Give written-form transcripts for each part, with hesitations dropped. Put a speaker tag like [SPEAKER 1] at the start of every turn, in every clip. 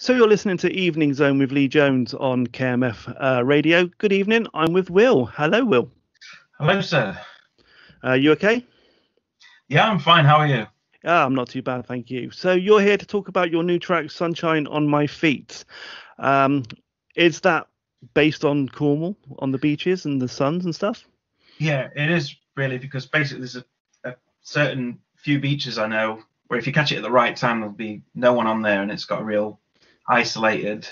[SPEAKER 1] So you're listening to Evening Zone with Lee Jones on KMF radio. Good evening. I'm with Will. Hello, Will.
[SPEAKER 2] Hello, sir.
[SPEAKER 1] You okay?
[SPEAKER 2] Yeah, I'm fine. How are you?
[SPEAKER 1] I'm not too bad, thank you. So you're here to talk about your new track, Sunshine on My Feet. Is that based on Cornwall, on the beaches and the suns and stuff?
[SPEAKER 2] Yeah, it is really, because basically there's a certain few beaches I know where if you catch it at the right time, there'll be no one on there, and it's got a real isolated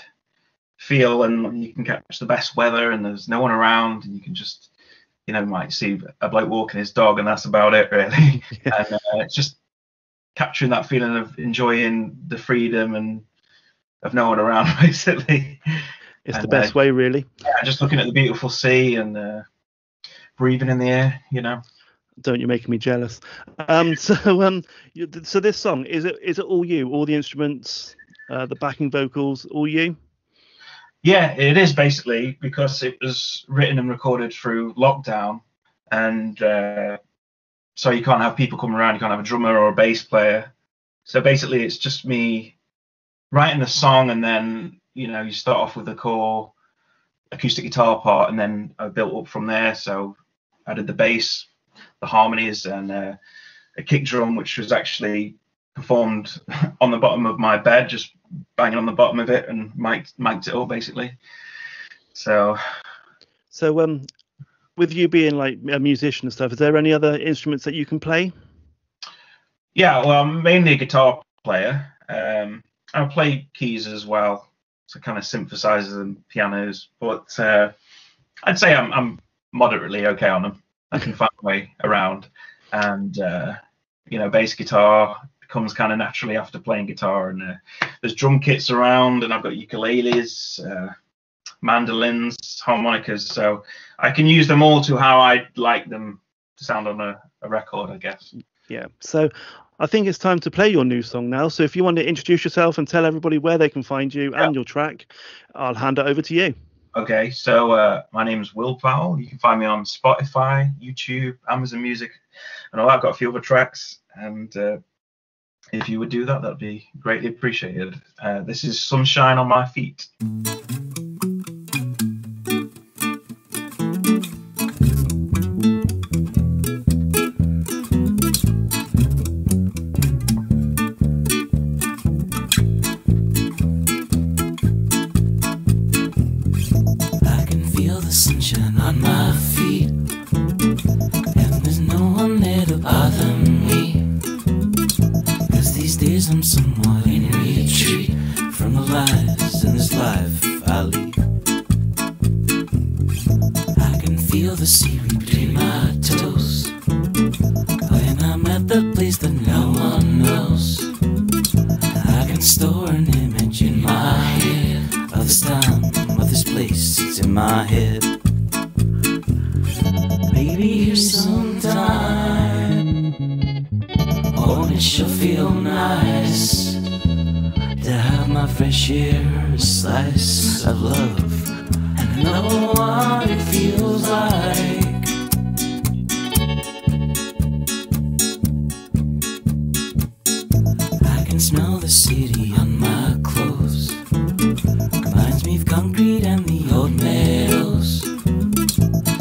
[SPEAKER 2] feel, and you can catch the best weather, and there's no one around, and you can just, you might see a bloke walking his dog, and that's about it, really.
[SPEAKER 1] Yeah.
[SPEAKER 2] And it's just capturing that feeling of enjoying the freedom and of no one around, basically.
[SPEAKER 1] It's the best way, really.
[SPEAKER 2] Yeah, just looking at the beautiful sea and breathing in the air,
[SPEAKER 1] Don't you making me jealous? So this song, is it all you, all the instruments, the backing vocals, all you?
[SPEAKER 2] Yeah, it is, basically, because it was written and recorded through lockdown, and so you can't have people coming around, you can't have a drummer or a bass player. So basically it's just me writing the song, and then you start off with the core acoustic guitar part, and then I built up from there. So I did the bass, the harmonies, and a kick drum, which was actually performed on the bottom of my bed, just banging on the bottom of it, and mic'd it up, basically. So
[SPEAKER 1] with you being like a musician and stuff, is there any other instruments that you can play?
[SPEAKER 2] Yeah, well, I'm mainly a guitar player. I play keys as well, so kind of synthesizers and pianos, but I'd say I'm moderately okay on them. I can find my way around, and bass guitar comes kind of naturally after playing guitar, and there's drum kits around, and I've got ukuleles, mandolins, harmonicas, so I can use them all to how I'd like them to sound on a record, I guess.
[SPEAKER 1] Yeah, so I think it's time to play your new song now. So if you want to introduce yourself and tell everybody where they can find you and your track, I'll hand it over to you.
[SPEAKER 2] Okay, so my name is Will Powell. You can find me on Spotify, YouTube, Amazon Music, and all that. I've got a few other tracks, and if you would do that, that'd be greatly appreciated. This is Sunshine on My Feet.
[SPEAKER 3] Sunshine on my feet, and there's no one there to bother me, 'cause these days I'm somewhat in retreat from the lies in this life I lead. I can feel the seaweed between my toes when I'm at the place that no one knows. I can store an image in my head of this time, of this place, it's in my head. Maybe here's some time, oh, it sure feel nice to have my fresh share, slice of love, and know what it feels like. I can smell the city on my clothes, reminds me of concrete and the old meadows.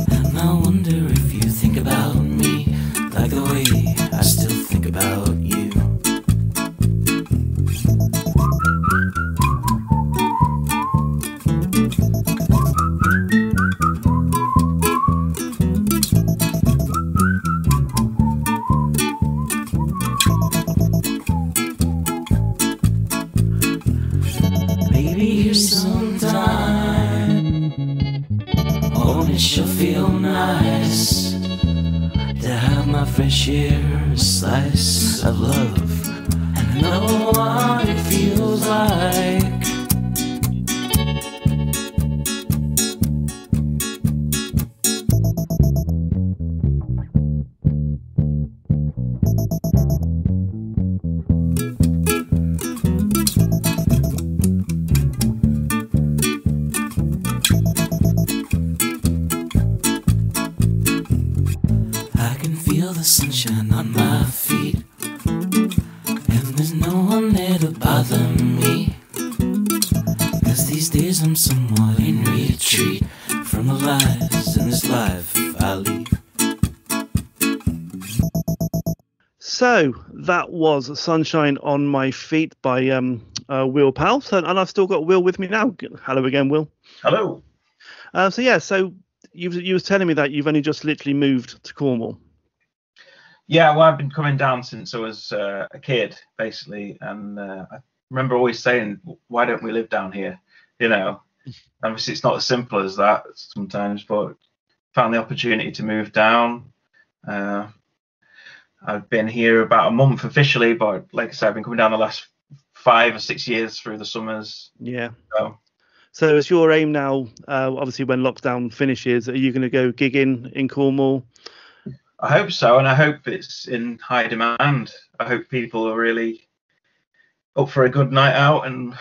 [SPEAKER 3] And I wonder if you think about me like the way I still think about you. Maybe here's some time, oh, it sure feel nice to have my fresh share, slice of love, and know what it feels like. Sunshine on my feet, and there's no one there to bother me, days I'm somewhat in retreat from the lies in this life I lead.
[SPEAKER 1] So that was Sunshine on My Feet by Will Powell. So, and I've still got Will with me now. Hello again, Will.
[SPEAKER 2] Hello.
[SPEAKER 1] So you was telling me that you've only just literally moved to Cornwall.
[SPEAKER 2] Yeah, well, I've been coming down since I was a kid, basically, and I remember always saying, "Why don't we live down here?" You know, obviously it's not as simple as that sometimes, but found the opportunity to move down. I've been here about a month officially, but like I said, I've been coming down the last 5 or 6 years through the summers.
[SPEAKER 1] Yeah.
[SPEAKER 2] So
[SPEAKER 1] is your aim now, obviously when lockdown finishes, are you going to go gigging in Cornwall?
[SPEAKER 2] I hope so, and I hope it's in high demand. I hope people are really up for a good night out, and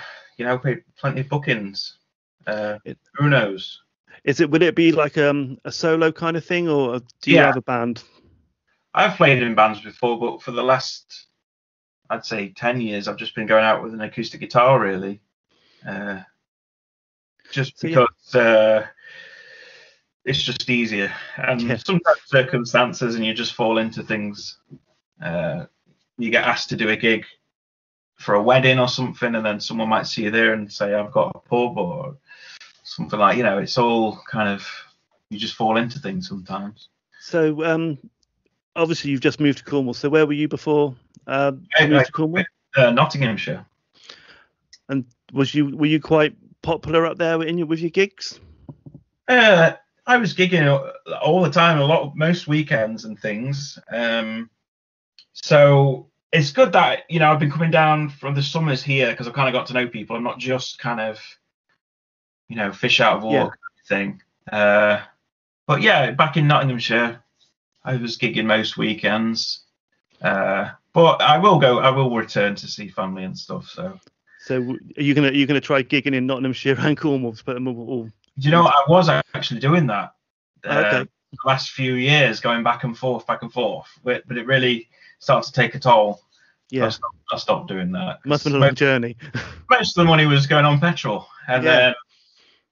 [SPEAKER 2] plenty of bookings. Who knows?
[SPEAKER 1] Would it be like a solo kind of thing, or do you have a band?
[SPEAKER 2] I've played in bands before, but for the last, I'd say 10 years, I've just been going out with an acoustic guitar, really. Because it's just easier. And sometimes circumstances, and you just fall into things. You get asked to do a gig for a wedding or something, and then someone might see you there and say, "I've got a pub," or something like, it's all kind of, you just fall into things sometimes.
[SPEAKER 1] So, obviously you've just moved to Cornwall. So where were you before you moved to Cornwall?
[SPEAKER 2] Nottinghamshire.
[SPEAKER 1] And were you quite popular up there with your gigs?
[SPEAKER 2] I was gigging all the time, most weekends and things. So it's good that I've been coming down from the summers here because I've kind of got to know people. I'm not just kind of fish out of water kind of thing. But yeah, back in Nottinghamshire, I was gigging most weekends. But I will return to see family and stuff.
[SPEAKER 1] So are you gonna try gigging in Nottinghamshire and Cornwall to put them all?
[SPEAKER 2] Do you know what? I was actually doing that
[SPEAKER 1] the
[SPEAKER 2] last few years, going back and forth, but it really started to take a toll.
[SPEAKER 1] Yeah,
[SPEAKER 2] I stopped doing that.
[SPEAKER 1] Must have been a long journey.
[SPEAKER 2] Most of the money was going on petrol, and then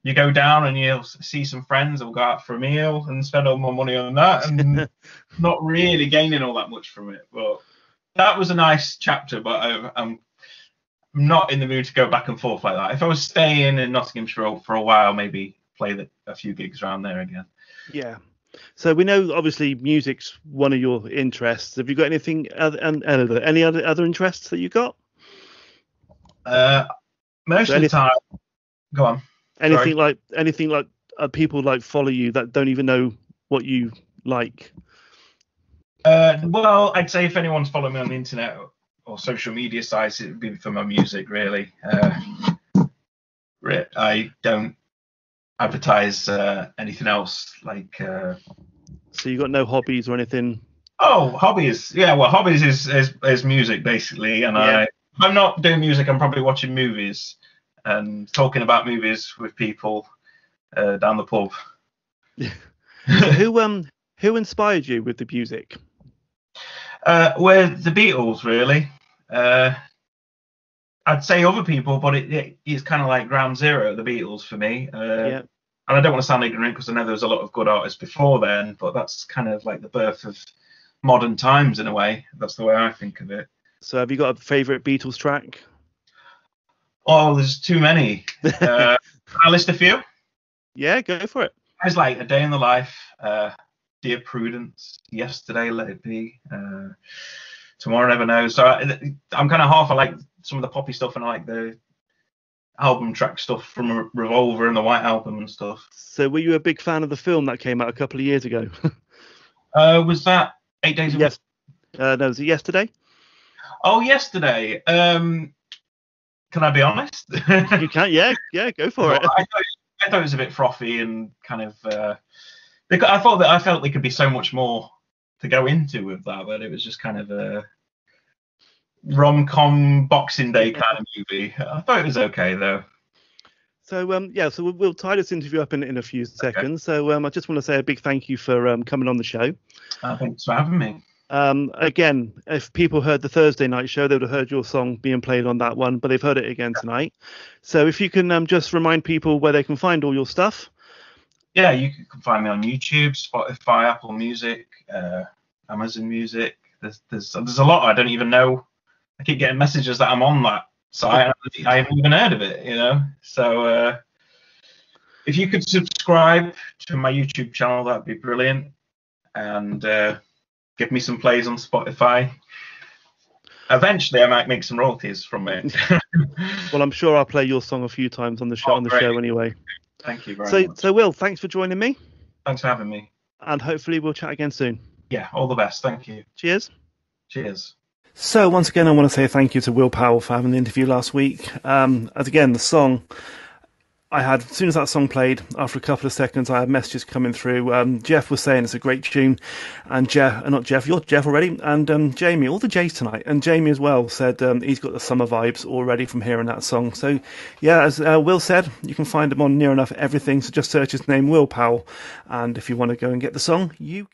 [SPEAKER 2] you go down and you'll see some friends, or go out for a meal and spend all my money on that, and not really gaining all that much from it. But that was a nice chapter, but I'm not in the mood to go back and forth like that. If I was staying in Nottinghamshire for a while, maybe play a few gigs around there again.
[SPEAKER 1] Yeah. So we know obviously music's one of your interests. Have you got any other interests that you got?
[SPEAKER 2] Most of the time. Go on.
[SPEAKER 1] Anything like people like follow you that don't even know what you like?
[SPEAKER 2] Well, I'd say if anyone's following me on the internet or social media sites, it would be for my music, really. I don't advertise anything else, like.
[SPEAKER 1] So you got no hobbies or anything?
[SPEAKER 2] Oh, hobbies. Yeah, well, hobbies is music, basically. And if I'm not doing music, I'm probably watching movies and talking about movies with people down the pub.
[SPEAKER 1] So who inspired you with the music?
[SPEAKER 2] With the Beatles, really. I'd say other people, but it's kind of like ground zero, the Beatles, for me. And I don't want to sound ignorant, because I know there was a lot of good artists before then, but that's kind of like the birth of modern times in a way. That's the way I think of it.
[SPEAKER 1] So have you got a favourite Beatles track?
[SPEAKER 2] Oh, there's too many. I'll list a few.
[SPEAKER 1] Yeah, go for it.
[SPEAKER 2] It's like A Day in the Life, Dear Prudence, Yesterday, Let It Be, Tomorrow Never Knows. So I'm kind of half. I like some of the poppy stuff, and I like the album track stuff from Revolver and the White Album and stuff.
[SPEAKER 1] So were you a big fan of the film that came out a couple of years ago?
[SPEAKER 2] Was that 8 Days?
[SPEAKER 1] Yes. No, was it Yesterday?
[SPEAKER 2] Oh, Yesterday. Can I be honest?
[SPEAKER 1] You can, yeah, go for it.
[SPEAKER 2] I thought it was a bit frothy and kind of. I felt there could be so much more to go into with that, but it was just kind of a rom-com Boxing Day kind of movie. I thought it was okay though.
[SPEAKER 1] So so we'll tie this interview up in a few seconds. So I just want to say a big thank you for coming on the show.
[SPEAKER 2] Thanks for having me.
[SPEAKER 1] Again, if people heard the Thursday night show, they would have heard your song being played on that one, but they've heard it again tonight. So if you can just remind people where they can find all your stuff.
[SPEAKER 2] Yeah, you can find me on YouTube, Spotify, Apple Music, Amazon Music. There's a lot I don't even know. I keep getting messages that I'm on that site. I haven't even heard of it, you know. So if you could subscribe to my YouTube channel, that'd be brilliant. And give me some plays on Spotify. Eventually, I might make some royalties from it.
[SPEAKER 1] Well, I'm sure I'll play your song a few times on the show show anyway.
[SPEAKER 2] Thank you very much.
[SPEAKER 1] So Will, thanks for joining me.
[SPEAKER 2] Thanks for having me.
[SPEAKER 1] And hopefully we'll chat again soon.
[SPEAKER 2] Yeah, all the best. Thank you.
[SPEAKER 1] Cheers.
[SPEAKER 2] Cheers.
[SPEAKER 1] So once again, I want to say thank you to Will Powell for having the interview last week. As again, the song I had, as soon as that song played, after a couple of seconds, I had messages coming through. Jeff was saying it's a great tune, and not Jeff, you're Jeff already, and Jamie, all the J's tonight, and Jamie as well said he's got the summer vibes already from hearing that song. So yeah, as Will said, you can find him on near enough everything, so just search his name, Will Powell, and if you want to go and get the song, you